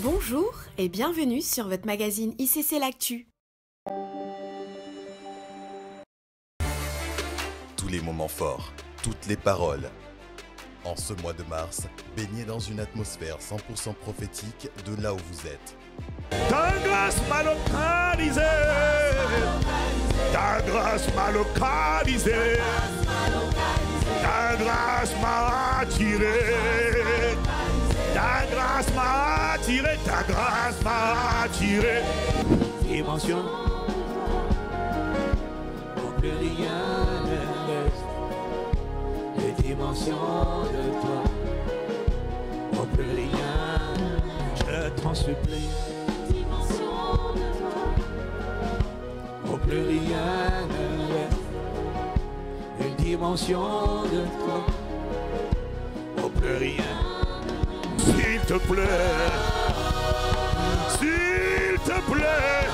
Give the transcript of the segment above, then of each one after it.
Bonjour et bienvenue sur votre magazine ICC L'Actu. Tous les moments forts, toutes les paroles. En ce mois de mars, baignez dans une atmosphère 100% prophétique de là où vous êtes. Ta grâce m'a localisé, ta grâce m'a localisé, ta grâce m'a attiré, ta grâce m'a attiré, ta grâce m'a attiré. Dimension, au plus rien ne reste, les dimensions de toi, au plus rien, je t'en supplie. Au plus rien ne reste, une dimension de toi, au plus rien. S'il te plaît, s'il te plaît,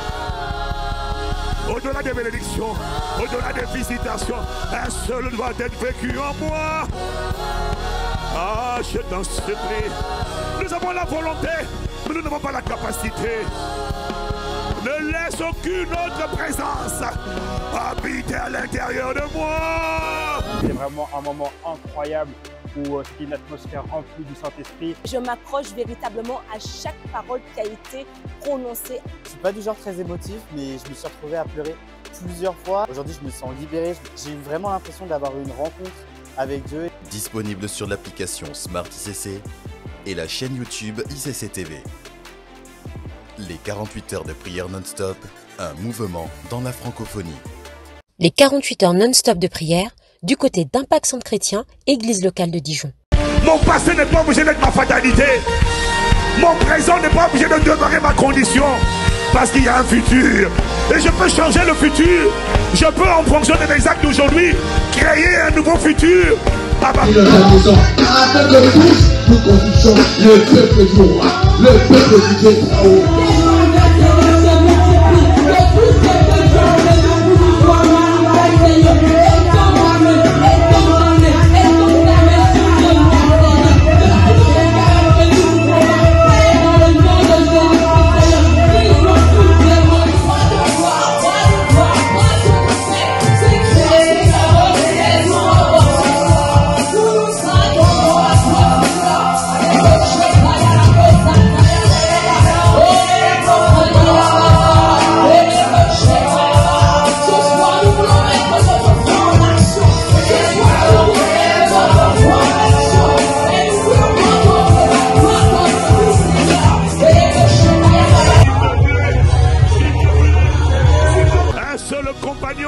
au-delà des bénédictions, au-delà des visitations, un seul doit être vécu en moi. Ah, je t'en supplie, nous avons la volonté, mais nous n'avons pas la capacité. Ne laisse aucune autre présence habiter à l'intérieur de moi. C'est vraiment un moment incroyable où c'est une atmosphère remplie du Saint-Esprit. Je m'accroche véritablement à chaque parole qui a été prononcée. Je ne suis pas du genre très émotif, mais je me suis retrouvé à pleurer plusieurs fois. Aujourd'hui, je me sens libéré. J'ai eu vraiment l'impression d'avoir eu une rencontre avec Dieu. Disponible sur l'application Smart ICC et la chaîne YouTube ICC TV. Les 48 heures de prière non-stop, un mouvement dans la francophonie. Les 48 heures non-stop de prière, du côté d'Impact Centre Chrétien, église locale de Dijon. Mon passé n'est pas obligé d'être ma fatalité. Mon présent n'est pas obligé de demeurer ma condition. Parce qu'il y a un futur. Et je peux changer le futur. Je peux, en fonction de mes actes d'aujourd'hui, créer un nouveau futur. À la maison, à la tête de tous, nous conduisons le peuple du roi, le peuple du Dieu très haut.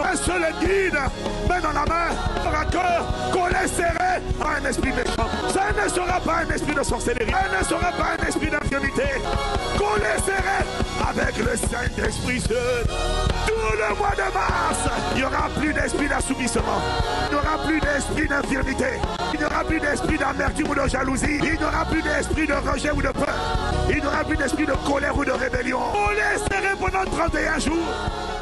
Un seul guide, main dans la main, dans un cœur, qu'on laisserait à un esprit méchant. Ça ne sera pas un esprit de sorcellerie, ça ne sera pas un esprit d'infirmité, qu'on laisserait avec le Saint-Esprit seul. Tout le mois de mars, il n'y aura plus d'esprit d'assouplissement, il n'y aura plus d'esprit d'infirmité, il n'y aura plus d'esprit d'amertume ou de jalousie, il n'y aura plus d'esprit de rejet ou de peur, il n'y aura plus d'esprit de colère ou de rébellion. On laisserait pendant 31 jours.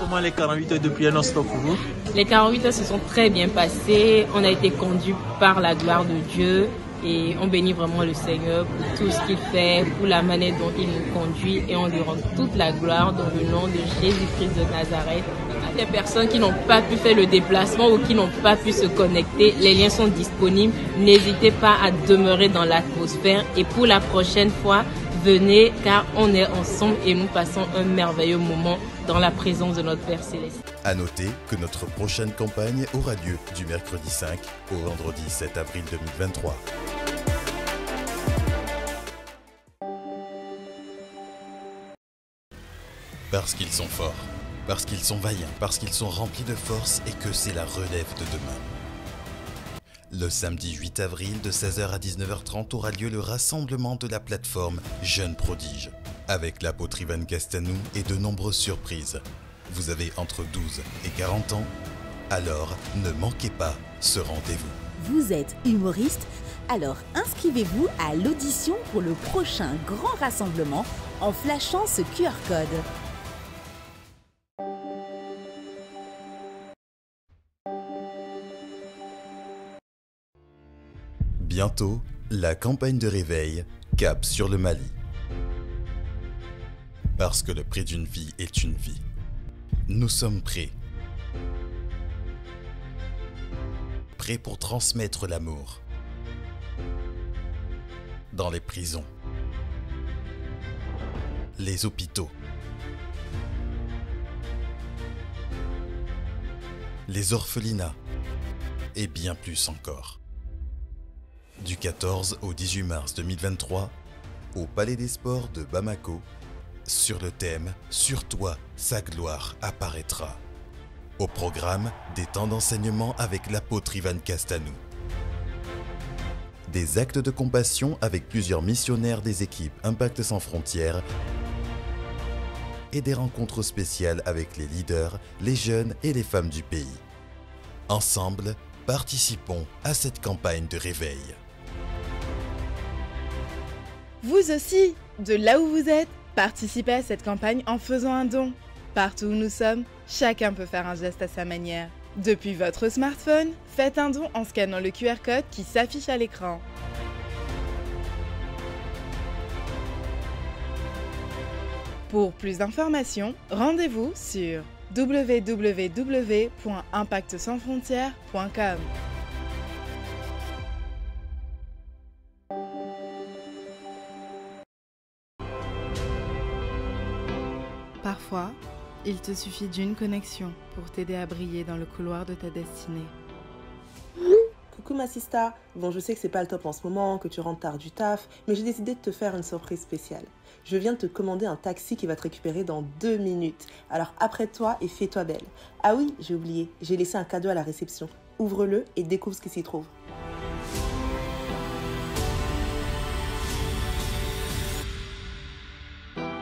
Comment les 48 heures de prière non-stop pour vous? Les 48 heures se sont très bien passées. On a été conduits par la gloire de Dieu et on bénit vraiment le Seigneur pour tout ce qu'il fait, pour la manière dont il nous conduit et on lui rend toute la gloire dans le nom de Jésus-Christ de Nazareth. Toutes les personnes qui n'ont pas pu faire le déplacement ou qui n'ont pas pu se connecter, les liens sont disponibles. N'hésitez pas à demeurer dans l'atmosphère et pour la prochaine fois, venez car on est ensemble et nous passons un merveilleux moment dans la présence de notre Père Céleste. À noter que notre prochaine campagne aura lieu du mercredi 5 au vendredi 7 avril 2023. Parce qu'ils sont forts, parce qu'ils sont vaillants, parce qu'ils sont remplis de force et que c'est la relève de demain. Le samedi 8 avril de 16h à 19h30 aura lieu le rassemblement de la plateforme Jeunes Prodiges. Avec l'apôtre Ivan Castanou et de nombreuses surprises. Vous avez entre 12 et 40 ans? Alors ne manquez pas ce rendez-vous. Vous êtes humoriste? Alors inscrivez-vous à l'audition pour le prochain grand rassemblement en flashant ce QR code. Bientôt, la campagne de réveil cap sur le Mali. Parce que le prix d'une vie est une vie. Nous sommes prêts. Prêts pour transmettre l'amour. Dans les prisons, les hôpitaux, les orphelinats et bien plus encore. Du 14 au 18 mars 2023, au Palais des Sports de Bamako, sur le thème « Sur toi, sa gloire apparaîtra ». Au programme, des temps d'enseignement avec l'apôtre Ivan Castanou. Des actes de compassion avec plusieurs missionnaires des équipes Impact Sans Frontières et des rencontres spéciales avec les leaders, les jeunes et les femmes du pays. Ensemble, participons à cette campagne de réveil. Vous aussi, de là où vous êtes, participez à cette campagne en faisant un don. Partout où nous sommes, chacun peut faire un geste à sa manière. Depuis votre smartphone, faites un don en scannant le QR code qui s'affiche à l'écran. Pour plus d'informations, rendez-vous sur www.impactsansfrontières.com. Parfois, il te suffit d'une connexion pour t'aider à briller dans le couloir de ta destinée. Coucou ma sista, bon je sais que c'est pas le top en ce moment, que tu rentres tard du taf, mais j'ai décidé de te faire une surprise spéciale. Je viens de te commander un taxi qui va te récupérer dans 2 minutes. Alors apprête-toi et fais-toi belle. Ah oui, j'ai oublié, j'ai laissé un cadeau à la réception. Ouvre-le et découvre ce qui s'y trouve.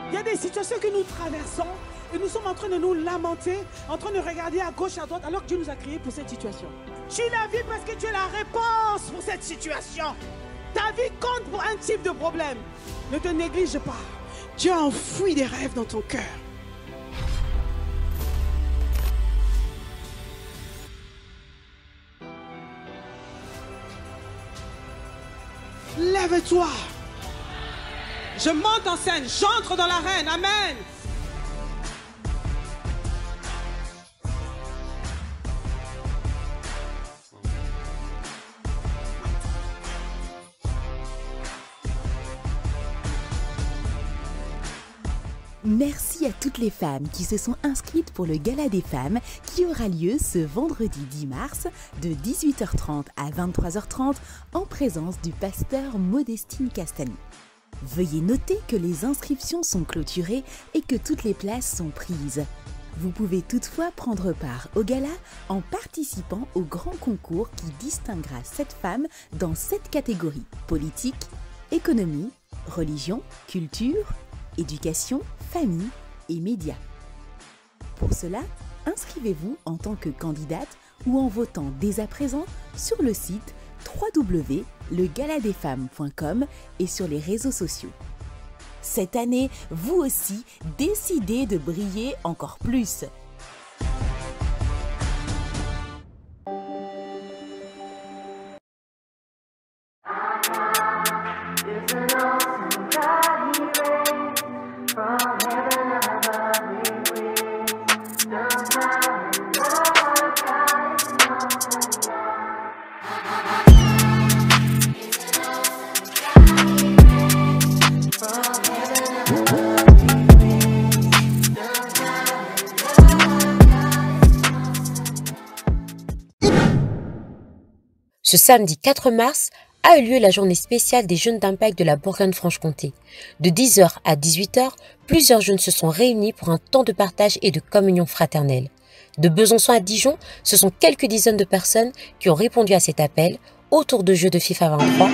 Il y a des situations que nous traversons et nous sommes en train de nous lamenter, en train de regarder à gauche, à droite, alors que Dieu nous a créés pour cette situation. Tu la vis parce que tu es la réponse pour cette situation. Ta vie compte pour un type de problème. Ne te néglige pas. Dieu a enfoui des rêves dans ton cœur. Lève-toi. Je monte en scène, j'entre dans l'arène, amen. Merci à toutes les femmes qui se sont inscrites pour le Gala des femmes qui aura lieu ce vendredi 10 mars de 18h30 à 23h30 en présence du pasteur Modestine Castanou. Veuillez noter que les inscriptions sont clôturées et que toutes les places sont prises. Vous pouvez toutefois prendre part au gala en participant au grand concours qui distinguera 7 femmes dans 7 catégories: politique, économie, religion, culture, éducation, famille et médias. Pour cela, inscrivez-vous en tant que candidate ou en votant dès à présent sur le site www.legaladesfemmes.com et sur les réseaux sociaux. Cette année, vous aussi, décidez de briller encore plus. Ce samedi 4 mars a eu lieu la journée spéciale des jeunes d'Impact de la Bourgogne-Franche-Comté. De 10h à 18h, plusieurs jeunes se sont réunis pour un temps de partage et de communion fraternelle. De Besançon à Dijon, ce sont quelques dizaines de personnes qui ont répondu à cet appel autour de jeux de FIFA 23.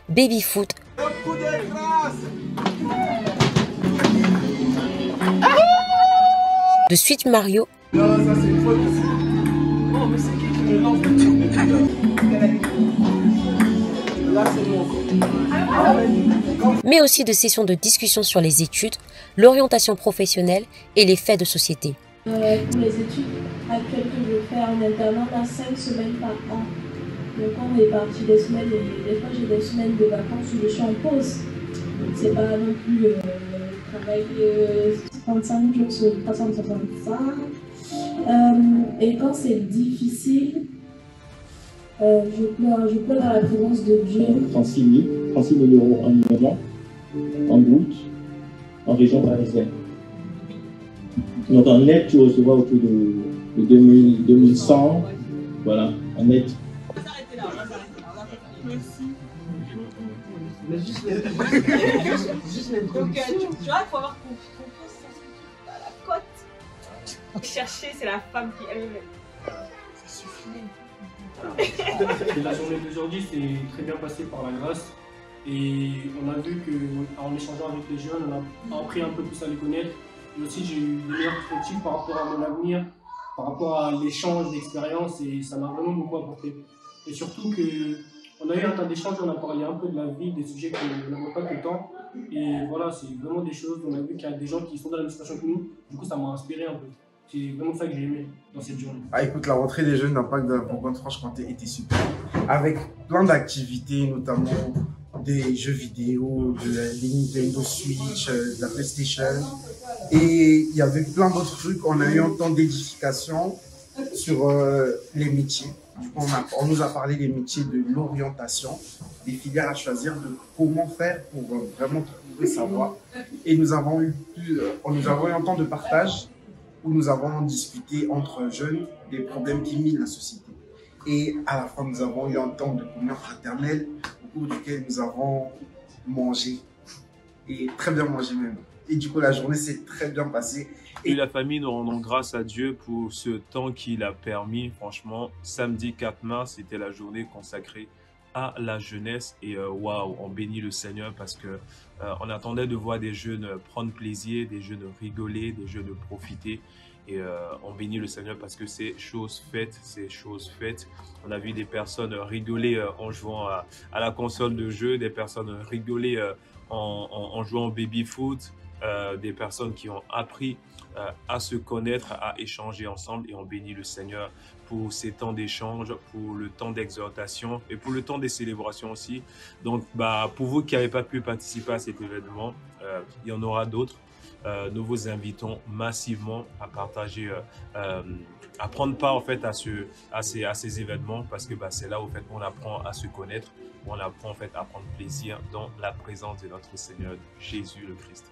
Baby foot, de Suite Mario, mais aussi de sessions de discussion sur les études, l'orientation professionnelle et les faits de société. Pour les études, actuel que je fais en internat, on a 5 semaines par an. Donc on est parti des semaines, et des fois j'ai des semaines de vacances où je suis en pause. Donc c'est pas non plus travail 35 jours sur 365. Et quand c'est difficile, je pleure dans la présence de Dieu. 36 000 € annuellement, en brut, en région parisienne. Donc en net, tu recevras autour de 2100, voilà, en net. Juste les donc, tu vois, il faut avoir confiance à la côte. Chercher, c'est la femme qui aime. Ça suffit. La journée d'aujourd'hui s'est très bien passée par la grâce. Et on a vu qu'en échangeant avec les jeunes, on a appris un peu plus à les connaître. Et aussi, j'ai eu des meilleures perspectives par rapport à mon avenir, par rapport à l'échange d'expériences, et ça m'a vraiment beaucoup apporté. Et surtout qu'on a eu un temps d'échange, on a parlé un peu de la vie, des sujets qu'on n'avait pas tout le temps. Et voilà, c'est vraiment des choses, on a vu qu'il y a des gens qui sont dans la même situation que nous. Du coup, ça m'a inspiré un peu. C'est vraiment ça que j'ai aimé dans cette journée. Ah, écoute, la rentrée des jeunes d'impact de la Bourgogne-Franche-Comté était super. Avec plein d'activités, notamment des jeux vidéo, de la Nintendo Switch, de la PlayStation. Et il y avait plein d'autres trucs. On a eu un temps d'édification sur les métiers. Du coup, on nous a parlé des métiers de l'orientation, des filières à choisir, de comment faire pour vraiment trouver sa voie. Et nous avons eu un temps de partage où nous avons discuté entre jeunes des problèmes qui minent la société. Et à la fin, nous avons eu un temps de communion fraternelle au cours duquel nous avons mangé, et très bien mangé même. Et du coup, la journée s'est très bien passée. Et la famille, nous rendons grâce à Dieu pour ce temps qu'il a permis. Franchement, samedi 4 mars, c'était la journée consacrée à la jeunesse. Et waouh, on bénit le Seigneur parce que on attendait de voir des jeunes prendre plaisir, des jeunes rigoler, des jeunes profiter. Et on bénit le Seigneur parce que c'est chose faite, c'est chose faite. On a vu des personnes rigoler en jouant à la console de jeu, des personnes rigoler en jouant au baby-foot, des personnes qui ont appris à se connaître, à échanger ensemble. Et on bénit le Seigneur pour ces temps d'échange, pour le temps d'exhortation et pour le temps des célébrations aussi. Donc, pour vous qui n'avez pas pu participer à cet événement, il y en aura d'autres. Nous vous invitons massivement à partager, à prendre part en fait à ces événements, parce que c'est là où en fait on apprend à se connaître, où on apprend en fait à prendre plaisir dans la présence de notre Seigneur Jésus le Christ.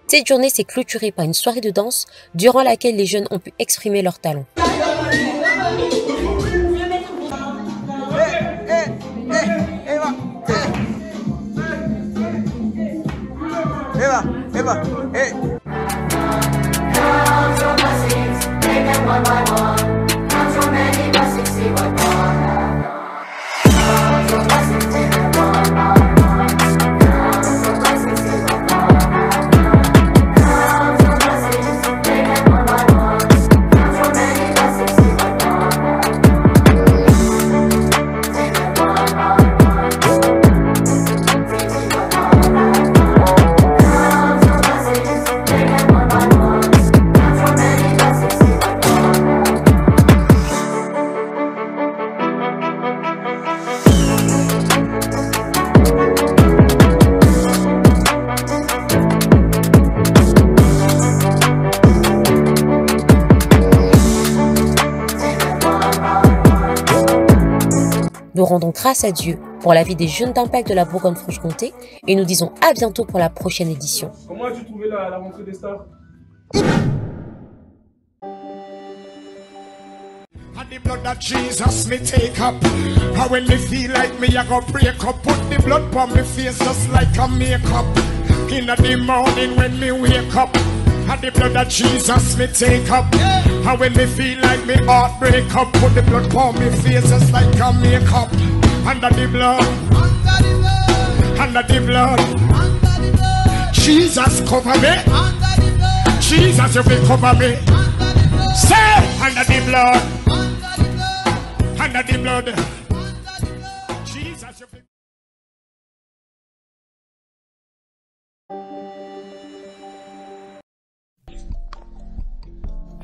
Cette journée s'est clôturée par une soirée de danse durant laquelle les jeunes ont pu exprimer leurs talents. Eva, hey. Nous rendons grâce à Dieu pour la vie des jeunes d'impact de la Bourgogne-Franche-Comté et nous disons à bientôt pour la prochaine édition. Comment as-tu trouvé la rentrée des stars? And the blood that Jesus me take up. And when me feel like me I go break up, put the blood on me face just like a makeup. In the morning when me wake up, and the blood that Jesus me take up. And when me feel like me heart break up, put the blood on me face just like a makeup. Under the blood, under the blood, Jesus cover me. Jesus you will cover me. Say under the blood. Under the blood, Jesus.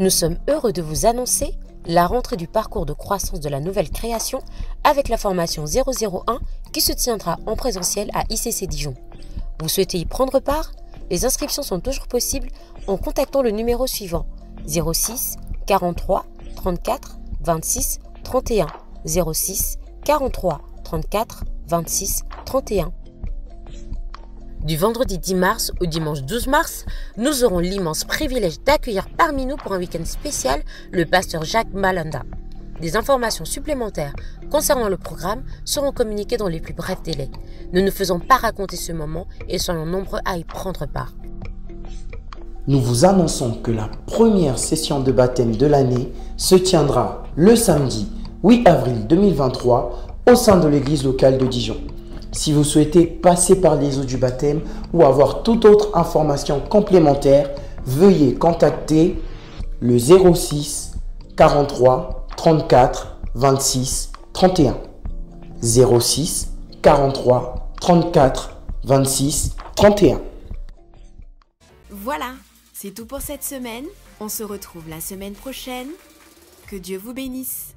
Nous sommes heureux de vous annoncer la rentrée du parcours de croissance de la nouvelle création avec la formation 001 qui se tiendra en présentiel à ICC Dijon. Vous souhaitez y prendre part? Les inscriptions sont toujours possibles en contactant le numéro suivant 06 43 34 26 31 06 43 34 26 31. Du vendredi 10 mars au dimanche 12 mars, nous aurons l'immense privilège d'accueillir parmi nous pour un week-end spécial le pasteur Jacques Malanda. Des informations supplémentaires concernant le programme seront communiquées dans les plus brefs délais. Ne nous faisons pas raconter ce moment et soyons nombreux à y prendre part. Nous vous annonçons que la première session de baptême de l'année se tiendra le samedi 8 avril 2023 au sein de l'église locale de Dijon. Si vous souhaitez passer par les eaux du baptême ou avoir toute autre information complémentaire, veuillez contacter le 06 43 34 26 31. 06 43 34 26 31. Voilà, c'est tout pour cette semaine. On se retrouve la semaine prochaine. Que Dieu vous bénisse.